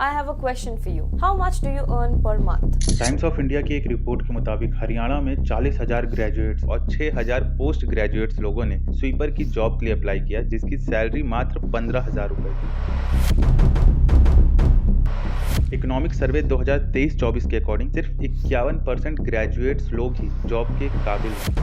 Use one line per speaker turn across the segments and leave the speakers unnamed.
I have a question for you. How much do you earn per month?
Times of India की एक report के मुताबिक हरियाणा में 40,000 graduates और 6,000 पोस्ट ग्रेजुएट्स लोगों ने स्वीपर की जॉब के लिए अप्लाई किया, जिसकी सैलरी मात्र 15,000 रुपए थी। इकोनॉमिक सर्वे 2023-24 के अकॉर्डिंग सिर्फ 51% ग्रेजुएट्स लोग ही जॉब के काबिल हैं।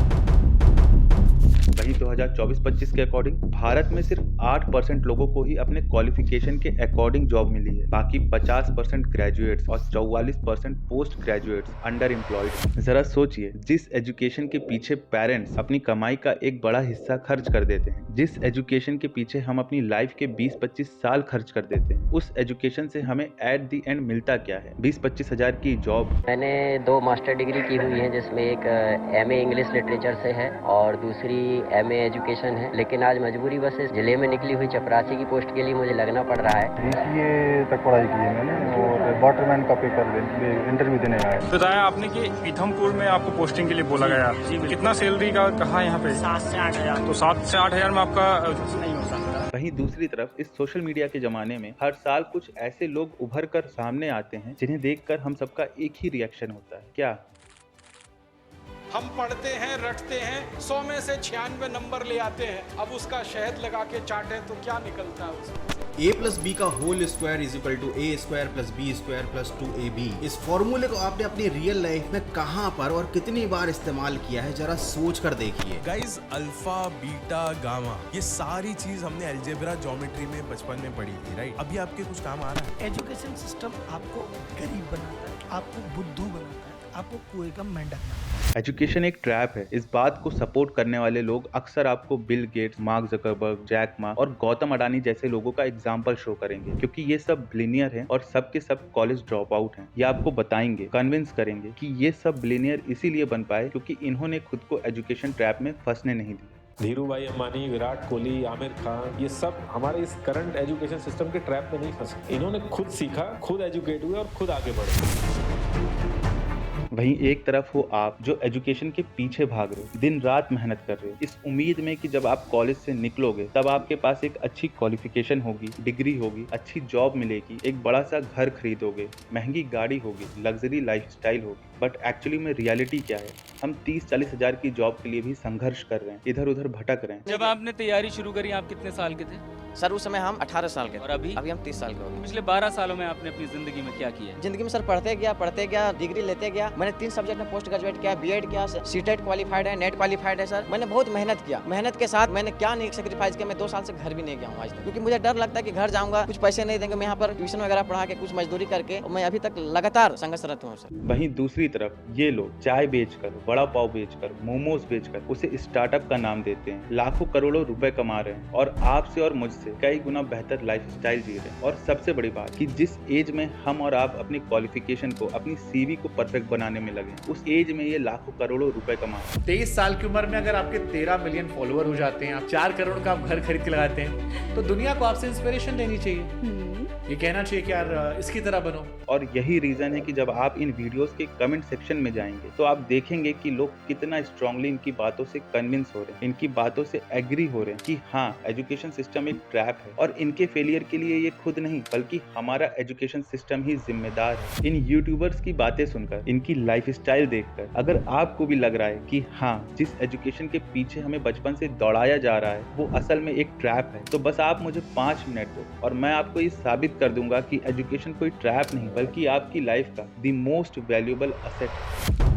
वहीं 2024-25 के अकॉर्डिंग भारत में सिर्फ 8% लोगों को ही अपने क्वालिफिकेशन के अकॉर्डिंग जॉब मिली है। बाकी 50% ग्रेजुएट्स और 44% पोस्ट ग्रेजुएट्स अंडर एम्प्लॉयड। जरा सोचिए, जिस एजुकेशन के पीछे पेरेंट्स अपनी कमाई का एक बड़ा हिस्सा खर्च कर देते हैं, जिस एजुकेशन के पीछे हम अपनी लाइफ के 20-25 साल खर्च कर देते हैं, उस एजुकेशन से हमें एट द एंड मिलता क्या है? 20-25 हजार की जॉब।
मैंने 2 मास्टर डिग्री की हुई है, जिसमें एक एमए इंग्लिश लिटरेचर से है और दूसरी एमए एजुकेशन है। लेकिन आज मजबूरी बस इस जिले में निकली हुई चपरासी की पोस्ट के लिए मुझे लगना पड़ रहा है।
बीसीए तक पढ़ाई की है मैंने और वाटरमैन का पेपर इंटरव्यू देने आया।
बताया आपने कि पीथमपुर में आपको पोस्टिंग के लिए बोला गया। कितना सैलरी का कहा यहाँ पे?
7 से 8 हजार।
तो 7 से 8 हजार में आपका
नहीं हो सकता।
वहीं दूसरी तरफ इस सोशल मीडिया के जमाने में हर साल कुछ ऐसे लोग उभर कर सामने आते हैं जिन्हें देखकर हम सबका एक ही रिएक्शन होता है, क्या
हम पढ़ते हैं, रटते हैं, 100 में से 96 नंबर ले आते हैं। अब उसका शहद लगा के चाटे तो क्या निकलता है उसमें?
a+b का whole square is equal to a square plus b square plus 2ab। इस फॉर्मूले को आपने अपनी रियल लाइफ में कहां पर और कितनी बार इस्तेमाल किया है, जरा सोच कर देखिए।
गाइस, अल्फा बीटा गामा ये सारी चीज हमने अलजेब्रा ज्योमेट्री में बचपन में पढ़ी थी, राइट? अभी आपके कुछ काम आ रहा है?
एजुकेशन सिस्टम आपको गरीब बनाता है, आपको बुद्धू बनाता है, आपको कुएं का मेंढक बनाता है।
एजुकेशन एक ट्रैप है। इस बात को सपोर्ट करने वाले लोग अक्सर आपको Bill Gates, Mark Zuckerberg, Jack Ma और गौतम अडानी जैसे लोगों का एग्जाम्पल शो करेंगे, क्योंकि ये सब बिलियनियर हैं और सबके सब कॉलेज ड्रॉप आउट हैं। ये आपको बताएंगे, कन्विंस करेंगे कि ये सब बिलियनियर इसीलिए बन पाए क्योंकि इन्होंने खुद को एजुकेशन ट्रैप में फंसने नहीं दिया।
धीरू भाई अंबानी, विराट कोहली, आमिर खान, ये सब हमारे इस करंट एजुकेशन सिस्टम के ट्रैप में नहीं फंसे। इन्होंने खुद सीखा, खुद एजुकेट हुए और खुद आगे बढ़े।
वहीं एक तरफ हो आप जो एजुकेशन के पीछे भाग रहे हो, दिन रात मेहनत कर रहे हो, इस उम्मीद में कि जब आप कॉलेज से निकलोगे तब आपके पास एक अच्छी क्वालिफिकेशन होगी, डिग्री होगी, अच्छी जॉब मिलेगी, एक बड़ा सा घर खरीदोगे, महंगी गाड़ी होगी, लग्जरी लाइफस्टाइल होगी। बट एक्चुअली में रियलिटी क्या है? हम 30-40 हजार की जॉब के लिए भी संघर्ष कर रहे हैं, इधर उधर भटक रहे हैं।
जब आपने तैयारी शुरू करी, आप कितने साल के थे?
सर उस समय हम 18 साल के।
और अभी
हम 30 साल के हो गए।
पिछले 12 सालों में आपने अपनी जिंदगी में क्या किया?
जिंदगी में सर पढ़ते गया, डिग्री लेते गया। मैंने 3 सब्जेक्ट में पोस्ट ग्रेजुएट किया, बीएड किया, सीटेट क्वालिफाइड है, नेट क्वालिफाइड है। सर मैंने बहुत मेहनत किया। मेहनत के साथ मैंने क्या नहीं सेक्रीफाइस किया। मैं 2 साल से घर भी नहीं गया हूँ आज तक, क्योंकि मुझे डर लगता है कि घर जाऊंगा, कुछ पैसे नहीं देंगे। मैं यहाँ पर ट्यूशन वगैरह पढ़ा के कुछ मजदूरी करके मैं अभी तक लगातार संघर्षरत हूँ सर।
वहीं दूसरी तरफ ये लोग चाय बेचकर, बड़ा पाव बेचकर, मोमोज बेचकर उसे स्टार्टअप का नाम देते हैं, लाखों करोड़ों रुपए कमा रहे हैं और आपसे और मुझसे कई गुना बेहतर लाइफस्टाइल जी रहे हैं। और सबसे बड़ी बात कि जिस एज में हम और आप अपनी क्वालिफिकेशन को, अपनी सीवी को परफेक्ट बनाने में लगे, उस एज में ये लाखों करोड़ों रुपए कमा रहे हैं।
23 साल की उम्र में अगर आपके 13 मिलियन फॉलोअर हो जाते हैं, आप 4 करोड़ का आप घर खरीद के लगाते हैं, तो दुनिया को आपसे इंस्पिरेशन लेनी चाहिए। ये कहना चाहिए कि यार इसकी तरह बनो।
और यही रीजन है कि जब आप इन वीडियोस के कमेंट सेक्शन में जाएंगे तो आप देखेंगे कि लोग कितना स्ट्रांगली इनकी बातों से कन्विंस हो रहे हैं, इनकी बातों से एग्री हो रहे हैं कि हाँ, एजुकेशन सिस्टम एक ट्रैप है और इनके फेलियर के लिए ये खुद नहीं बल्कि हमारा एजुकेशन सिस्टम ही जिम्मेदार है। इन यूट्यूबर्स की बातें सुनकर, इनकी लाइफस्टाइल देखकर अगर आपको भी लग रहा है कि हाँ, जिस एजुकेशन के पीछे हमें बचपन से दौड़ाया जा रहा है वो असल में एक ट्रैप है, तो बस आप मुझे 5 मिनट दो और मैं आपको ये साबित कर दूंगा कि एजुकेशन कोई ट्रैप नहीं बल्कि आपकी लाइफ का द मोस्ट वैल्यूएबल असेट है।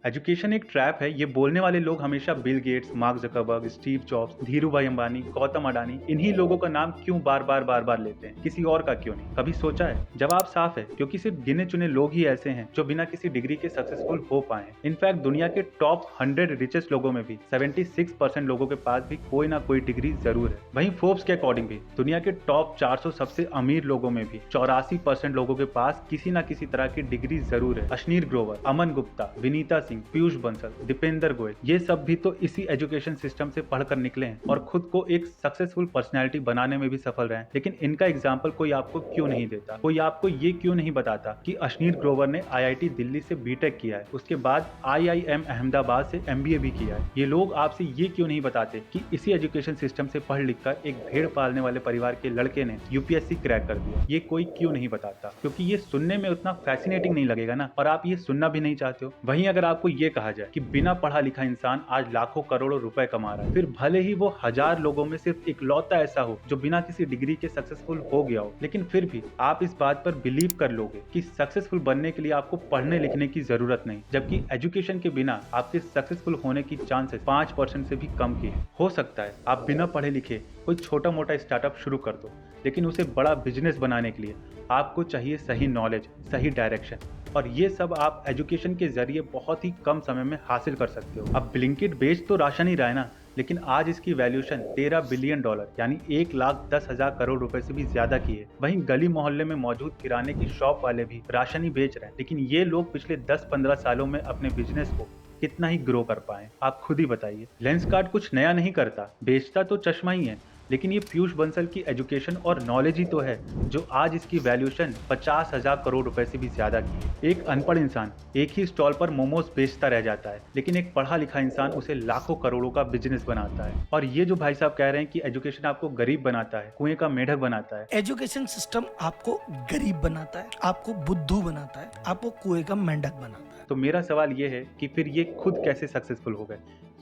एजुकेशन एक ट्रैप है, ये बोलने वाले लोग हमेशा bill Gates, Mark Zuckerberg, Steve jobs, Dhiru भाई अंबानी, गौतम अडानी, इन्हीं लोगों का नाम क्यों बार बार लेते हैं? किसी और का क्यों नहीं? कभी सोचा है? जवाब साफ है, क्योंकि सिर्फ गिने चुने लोग ही ऐसे हैं जो बिना किसी डिग्री के सक्सेसफुल हो पाए। इनफैक्ट दुनिया के टॉप 100 रिचेस्ट लोगों में भी 76% लोगों के पास भी कोई ना कोई डिग्री जरूर है। वहीं फोर्ब्स के अकॉर्डिंग भी दुनिया के टॉप 400 सबसे अमीर लोगों में भी 84% लोगों के पास किसी ना किसी तरह की डिग्री जरूर है। अश्नीर ग्रोवर, अमन गुप्ता, विनीता सिंह, सिंह, पीयूष बंसल, दीपेंद्र गोयल, ये सब भी तो इसी एजुकेशन सिस्टम से पढ़कर निकले हैं और खुद को एक सक्सेसफुल पर्सनैलिटी बनाने में भी सफल रहे हैं। लेकिन इनका एग्जाम्पल कोई आपको क्यों नहीं देता? कोई आपको ये क्यों नहीं बताता कि अश्नीर ग्रोवर ने IIT दिल्ली से बीटेक किया है, उसके बाद IIM अहमदाबाद से MBA भी किया है? ये लोग आपसे ये क्यों नहीं बताते कि इसी एजुकेशन सिस्टम से पढ़ लिख कर एक भेड़ पालने वाले परिवार के लड़के ने UPSC क्रैक कर दिया? ये कोई क्यों नहीं बताता? क्योंकि ये सुनने में उतना फैसिनेटिंग नहीं लगेगा ना, और आप ये सुनना भी नहीं चाहते हो। वहीं अगर आपको ये कहा जाए कि बिना पढ़ा लिखा इंसान आज लाखों करोड़ों रुपए कमा रहा है, फिर भले ही वो 1000 लोगों में सिर्फ इकलौता ऐसा हो जो बिना किसी डिग्री के सक्सेसफुल हो गया हो, लेकिन फिर भी आप इस बात पर बिलीव कर लोगे कि सक्सेसफुल बनने के लिए आपको पढ़ने लिखने की जरूरत नहीं, जबकि एजुकेशन के बिना आपके सक्सेसफुल होने की चांसेस 5% से भी कम की है। हो सकता है आप बिना पढ़े लिखे कोई छोटा मोटा स्टार्टअप शुरू कर दो, लेकिन उसे बड़ा बिजनेस बनाने के लिए आपको चाहिए सही नॉलेज, सही डायरेक्शन, और ये सब आप एजुकेशन के जरिए बहुत ही कम समय में हासिल कर सकते हो। अब ब्लिंकिट बेच तो राशन ही रहा है ना, लेकिन आज इसकी वैल्यूएशन $13 बिलियन यानी 1,10,000 करोड़ रुपए से भी ज्यादा की है। वहीं गली मोहल्ले में मौजूद किराने की शॉप वाले भी राशन ही बेच रहे हैं, लेकिन ये लोग पिछले 10-15 सालों में अपने बिजनेस को कितना ही ग्रो कर पाए, आप खुद ही बताइए। लेंसकार्ट कुछ नया नहीं करता, बेचता तो चश्मा ही है, लेकिन ये पीयूष बंसल की एजुकेशन और नॉलेज ही तो है जो आज इसकी वैल्यूएशन 50,000 करोड़ रुपए से भी ज्यादा की है। एक अनपढ़ इंसान एक ही स्टॉल पर मोमोज बेचता रह जाता है, लेकिन एक पढ़ा लिखा इंसान उसे लाखों करोड़ों का बिजनेस बनाता है। और ये जो भाई साहब कह रहे हैं कि एजुकेशन आपको गरीब बनाता है, कुएं का मेढक बनाता है,
एजुकेशन सिस्टम आपको गरीब बनाता है, आपको बुद्धू बनाता है, आपको कुएं का मेंढक बनाता है।
तो मेरा सवाल ये है कि फिर ये खुद कैसे सक्सेसफुल हो गए?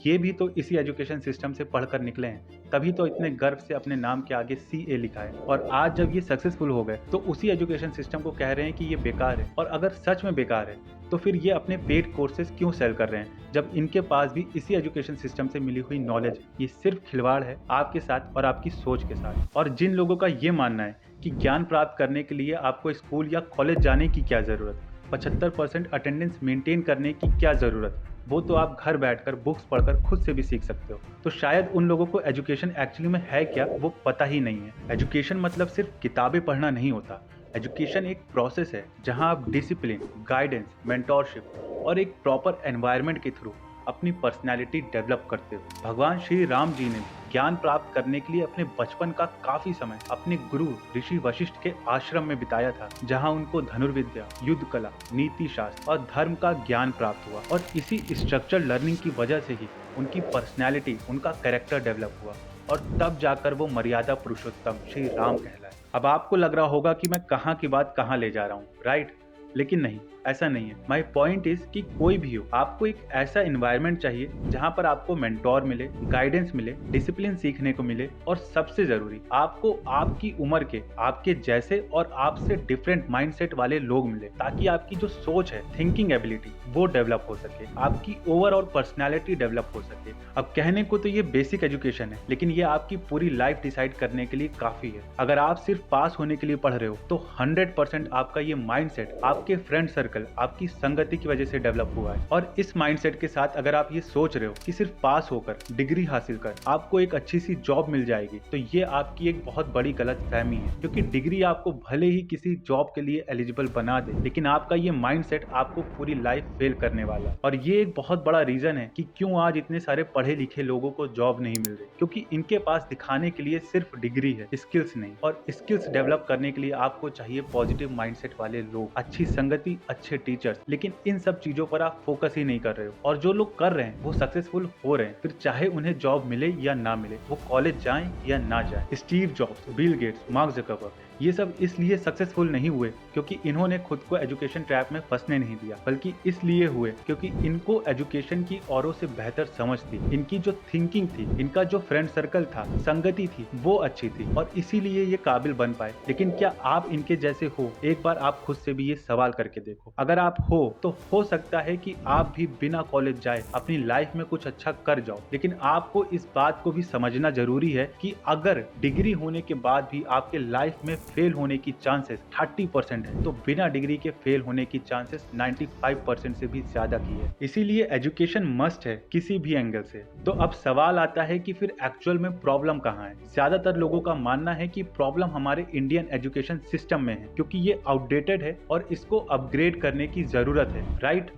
ये भी तो इसी एजुकेशन सिस्टम से पढ़कर निकले हैं, तभी तो इतने गर्व से अपने नाम के आगे CA लिखा है। और आज जब ये सक्सेसफुल हो गए तो उसी एजुकेशन सिस्टम को कह रहे हैं कि ये बेकार है। और अगर सच में बेकार है तो फिर ये अपने पेड कोर्सेज क्यों सेल कर रहे हैं, जब इनके पास भी इसी एजुकेशन सिस्टम से मिली हुई नॉलेज है? ये सिर्फ खिलवाड़ है आपके साथ और आपकी सोच के साथ। और जिन लोगों का ये मानना है कि ज्ञान प्राप्त करने के लिए आपको स्कूल या कॉलेज जाने की क्या जरूरत, 75% अटेंडेंस मेंटेन करने की क्या जरूरत, वो तो आप घर बैठकर बुक्स पढ़कर खुद से भी सीख सकते हो। तो शायद उन लोगों को एजुकेशन एक्चुअली में है क्या वो पता ही नहीं है। एजुकेशन मतलब सिर्फ किताबें पढ़ना नहीं होता। एजुकेशन एक प्रोसेस है जहां आप डिसिप्लिन, गाइडेंस, मेंटोरशिप और एक प्रॉपर एनवायरनमेंट के थ्रू अपनी पर्सनैलिटी डेवलप करते हो। भगवान श्री राम जी ने ज्ञान प्राप्त करने के लिए अपने बचपन का काफी समय अपने गुरु ऋषि वशिष्ठ के आश्रम में बिताया था, जहां उनको धनुर्विद्या, युद्ध कला, नीति शास्त्र और धर्म का ज्ञान प्राप्त हुआ। और इसी स्ट्रक्चर्ड लर्निंग की वजह से ही उनकी पर्सनैलिटी, उनका कैरेक्टर डेवलप हुआ, और तब जाकर वो मर्यादा पुरुषोत्तम श्री राम कहलाए। अब आपको लग रहा होगा कि मैं कहाँ की बात कहाँ ले जा रहा हूँ, राइट? लेकिन नहीं, ऐसा नहीं है। माय पॉइंट इज कि कोई भी हो, आपको एक ऐसा एनवायरनमेंट चाहिए जहां पर आपको मेंटोर मिले, गाइडेंस मिले, डिसिप्लिन सीखने को मिले, और सबसे जरूरी आपको आपकी उम्र के, आपके जैसे और आपसे डिफरेंट माइंडसेट वाले लोग मिले, ताकि आपकी जो सोच है, थिंकिंग एबिलिटी, वो डेवलप हो सके, आपकी ओवरऑल पर्सनैलिटी डेवलप हो सके। अब कहने को तो ये बेसिक एजुकेशन है, लेकिन ये आपकी पूरी लाइफ डिसाइड करने के लिए काफी है। अगर आप सिर्फ पास होने के लिए पढ़ रहे हो तो 100% आपका ये माइंडसेट आपके फ्रेंड सर्कल, आपकी संगति की वजह से डेवलप हुआ है। और इस माइंडसेट के साथ अगर आप ये सोच रहे हो कि सिर्फ पास होकर, डिग्री हासिल कर आपको एक अच्छी सी जॉब मिल जाएगी, तो ये आपकी एक बहुत बड़ी गलतफहमी है। क्योंकि डिग्री आपको भले ही किसी जॉब के लिए एलिजिबल बना दे, लेकिन आपका ये माइंडसेट आपको पूरी लाइफ फेल करने वाला है। और ये एक बहुत बड़ा रीजन है कि क्यों आज इतने सारे पढ़े लिखे लोगों को जॉब नहीं मिल रही, क्योंकि इनके पास दिखाने के लिए सिर्फ डिग्री है, स्किल्स नहीं। और स्किल्स डेवलप करने के लिए आपको चाहिए पॉजिटिव माइंडसेट वाले लोग, अच्छी संगति, अच्छे टीचर्स। लेकिन इन सब चीजों पर आप फोकस ही नहीं कर रहे हो। और जो लोग कर रहे हैं वो सक्सेसफुल हो रहे हैं, फिर चाहे उन्हें जॉब मिले या ना मिले, वो कॉलेज जाएं या ना जाएं। Steve jobs, bill Gates, mark Zuckerberg, ये सब इसलिए सक्सेसफुल नहीं हुए क्योंकि इन्होंने खुद को एजुकेशन ट्रैप में फंसने नहीं दिया, बल्कि इसलिए हुए क्योंकि इनको एजुकेशन की औरों से बेहतर समझ थी। इनकी जो थिंकिंग थी, इनका जो फ्रेंड सर्कल था, संगति थी, वो अच्छी थी, और इसीलिए ये काबिल बन पाए। लेकिन क्या आप इनके जैसे हो? एक बार आप खुद से भी ये सवाल करके देखो। अगर आप हो तो हो सकता है कि आप भी बिना कॉलेज जाए अपनी लाइफ में कुछ अच्छा कर जाओ। लेकिन आपको इस बात को भी समझना जरूरी है कि अगर डिग्री होने के बाद भी आपके लाइफ में फेल होने की चांसेस 30% है, तो बिना डिग्री के फेल होने की चांसेस 95% से भी ज्यादा की है। इसीलिए एजुकेशन मस्ट है किसी भी एंगल से। तो अब सवाल आता है कि फिर एक्चुअल में प्रॉब्लम कहाँ है? ज्यादातर लोगों का मानना है कि प्रॉब्लम हमारे इंडियन एजुकेशन सिस्टम में है, क्योंकि ये आउटडेटेड है और इसको अपग्रेड करने की जरूरत है, राइट?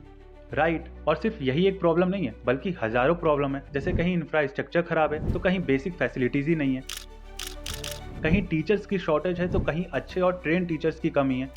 राइट। और सिर्फ यही एक प्रॉब्लम नहीं है, बल्कि हजारों प्रॉब्लम है। जैसे कहीं इंफ्रास्ट्रक्चर खराब है तो कहीं बेसिक फैसिलिटीज ही नहीं है, कहीं टीचर्स की शॉर्टेज है तो कहीं अच्छे और ट्रेन टीचर्स की कमी है।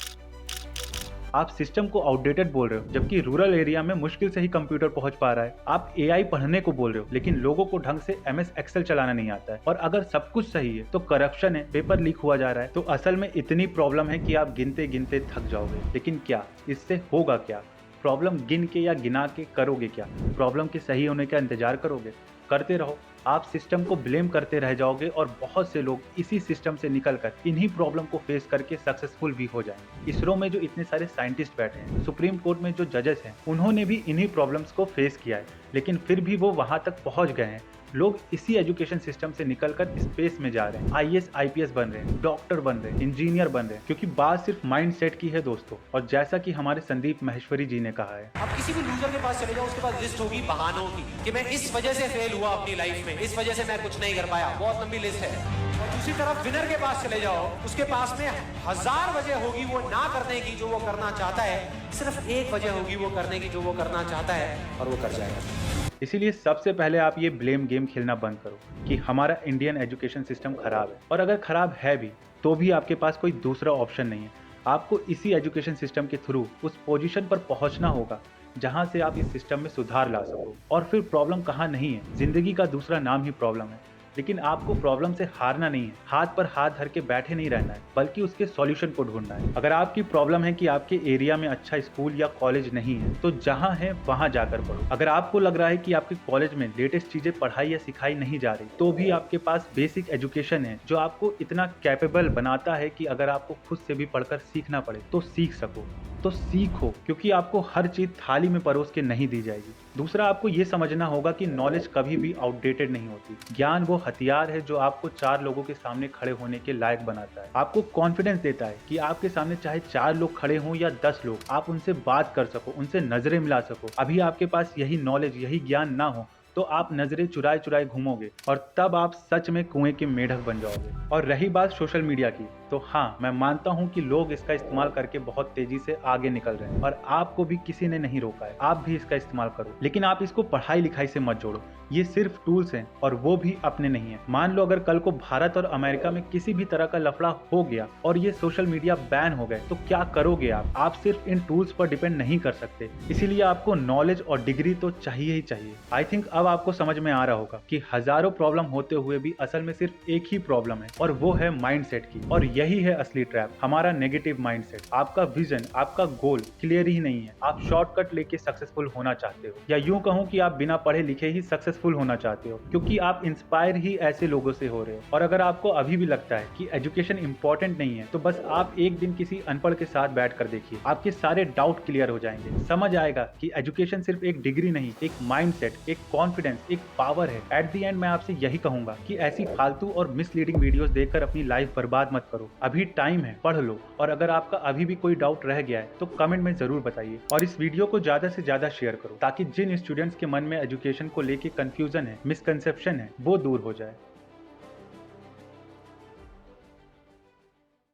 आप सिस्टम को आउटडेटेड बोल रहे हो, जबकि रूरल एरिया में मुश्किल से ही कंप्यूटर पहुंच पा रहा है। आप AI पढ़ने को बोल रहे हो, लेकिन लोगों को ढंग से MS एक्सेल चलाना नहीं आता है। और अगर सब कुछ सही है तो करप्शन है, पेपर लीक हुआ जा रहा है। तो असल में इतनी प्रॉब्लम है कि आप गिनते गिनते थक जाओगे। लेकिन क्या इससे होगा क्या? प्रॉब्लम गिन के या गिना के करोगे क्या? प्रॉब्लम के सही होने का इंतजार करोगे? करते रहो। आप सिस्टम को ब्लेम करते रह जाओगे और बहुत से लोग इसी सिस्टम से निकलकर इन्हीं प्रॉब्लम को फेस करके सक्सेसफुल भी हो जाएंगे। इसरो में जो इतने सारे साइंटिस्ट बैठे हैं, सुप्रीम कोर्ट में जो जजेस हैं, उन्होंने भी इन्हीं प्रॉब्लम्स को फेस किया है, लेकिन फिर भी वो वहां तक पहुंच गए हैं। लोग इसी एजुकेशन सिस्टम से निकलकर स्पेस में जा रहे हैं, IAS IPS बन रहे हैं, डॉक्टर बन रहे हैं, इंजीनियर बन रहे हैं, क्योंकि बात सिर्फ माइंड सेट की है दोस्तों। और जैसा कि हमारे संदीप माहेश्वरी जी ने कहा है,
आप किसी भी लूजर के पास चले जाओ, उसके पास लिस्ट होगी बहानों की कि मैं इस वजह से फेल हुआ अपनी लाइफ में, इस वजह से मैं कुछ नहीं कर पाया, बहुत लंबी लिस्ट है। और दूसरी तरफ विनर के पास चले जाओ, उसके पास में 1000 वजह होगी वो ना करने की जो वो करना चाहता है, सिर्फ एक वजह होगी वो करने की जो वो करना चाहता है, और वो कर जाएगा।
इसीलिए सबसे पहले आप ये ब्लेम गेम खेलना बंद करो कि हमारा इंडियन एजुकेशन सिस्टम खराब है। और अगर खराब है भी तो भी आपके पास कोई दूसरा ऑप्शन नहीं है। आपको इसी एजुकेशन सिस्टम के थ्रू उस पोजीशन पर पहुंचना होगा जहां से आप इस सिस्टम में सुधार ला सको। और फिर प्रॉब्लम कहाँ नहीं है, जिंदगी का दूसरा नाम ही प्रॉब्लम है। लेकिन आपको प्रॉब्लम से हारना नहीं है, हाथ पर हाथ धर के बैठे नहीं रहना है, बल्कि उसके सॉल्यूशन को ढूंढना है। अगर आपकी प्रॉब्लम है कि आपके एरिया में अच्छा स्कूल या कॉलेज नहीं है, तो जहां है वहां जाकर पढ़ो। अगर आपको लग रहा है कि आपके कॉलेज में लेटेस्ट चीजें पढ़ाई या सिखाई नहीं जा रही, तो भी आपके पास बेसिक एजुकेशन है जो आपको इतना कैपेबल बनाता है कि अगर आपको खुद से भी पढ़कर सीखना पड़े तो सीख सको। तो सीखो, क्योंकि आपको हर चीज थाली में परोस के नहीं दी जाएगी। दूसरा, आपको ये समझना होगा कि नॉलेज कभी भी आउटडेटेड नहीं होती। ज्ञान वो हथियार है जो आपको 4 लोगों के सामने खड़े होने के लायक बनाता है, आपको कॉन्फिडेंस देता है कि आपके सामने चाहे 4 लोग खड़े हों या 10 लोग, आप उनसे बात कर सको, उनसे नजरें मिला सको। अभी आपके पास यही नॉलेज, यही ज्ञान ना हो तो आप नजरें चुराए चुराए घूमोगे और तब आप सच में कुएं के मेढक बन जाओगे। और रही बात सोशल मीडिया की, तो हाँ, मैं मानता हूँ कि लोग इसका इस्तेमाल करके बहुत तेजी से आगे निकल रहे हैं और आपको भी किसी ने नहीं रोका है, आप भी इसका इस्तेमाल करो। लेकिन आप इसको पढ़ाई लिखाई से मत जोड़ो, ये सिर्फ टूल्स हैं और वो भी अपने नहीं है। मान लो अगर कल को भारत और अमेरिका में किसी भी तरह का लफड़ा हो गया और ये सोशल मीडिया बैन हो गए, तो क्या करोगे आप सिर्फ इन टूल्स पर डिपेंड नहीं कर सकते। इसीलिए आपको नॉलेज और डिग्री तो चाहिए ही चाहिए। आई थिंक अब आपको समझ में आ रहा होगा कि हजारों प्रॉब्लम होते हुए भी असल में सिर्फ एक ही प्रॉब्लम है, और वो है माइंडसेट की। और यही है असली ट्रैप, हमारा नेगेटिव माइंडसेट। आपका विजन, आपका गोल क्लियर ही नहीं है। आप शॉर्टकट लेके सक्सेसफुल होना चाहते हो, या यूं कहूं कि आप बिना पढ़े लिखे ही सक्सेसफुल होना चाहते हो, क्योंकि आप इंस्पायर ही ऐसे लोगों से हो रहे हो। और अगर आपको अभी भी लगता है कि एजुकेशन इंपॉर्टेंट नहीं है, तो बस आप एक दिन किसी अनपढ़ के साथ बैठ कर देखिए, आपके सारे डाउट क्लियर हो जाएंगे। समझ आएगा कि एजुकेशन सिर्फ एक डिग्री नहीं, एक माइंडसेट, एक कॉन्फिडेंस, एक पावर है। एट द एंड मैं आपसे यही कहूंगा कि ऐसी फालतू और मिसलीडिंग वीडियोस देखकर अपनी लाइफ बर्बाद मत करो। अभी टाइम है, पढ़ लो। और अगर आपका अभी भी कोई डाउट रह गया है तो कमेंट में जरूर बताइए, और इस वीडियो को ज्यादा से ज्यादा शेयर करो, ताकि जिन स्टूडेंट्स के मन में एजुकेशन को लेके कंफ्यूजन है, मिसकंसेप्शन है, वो दूर हो जाए।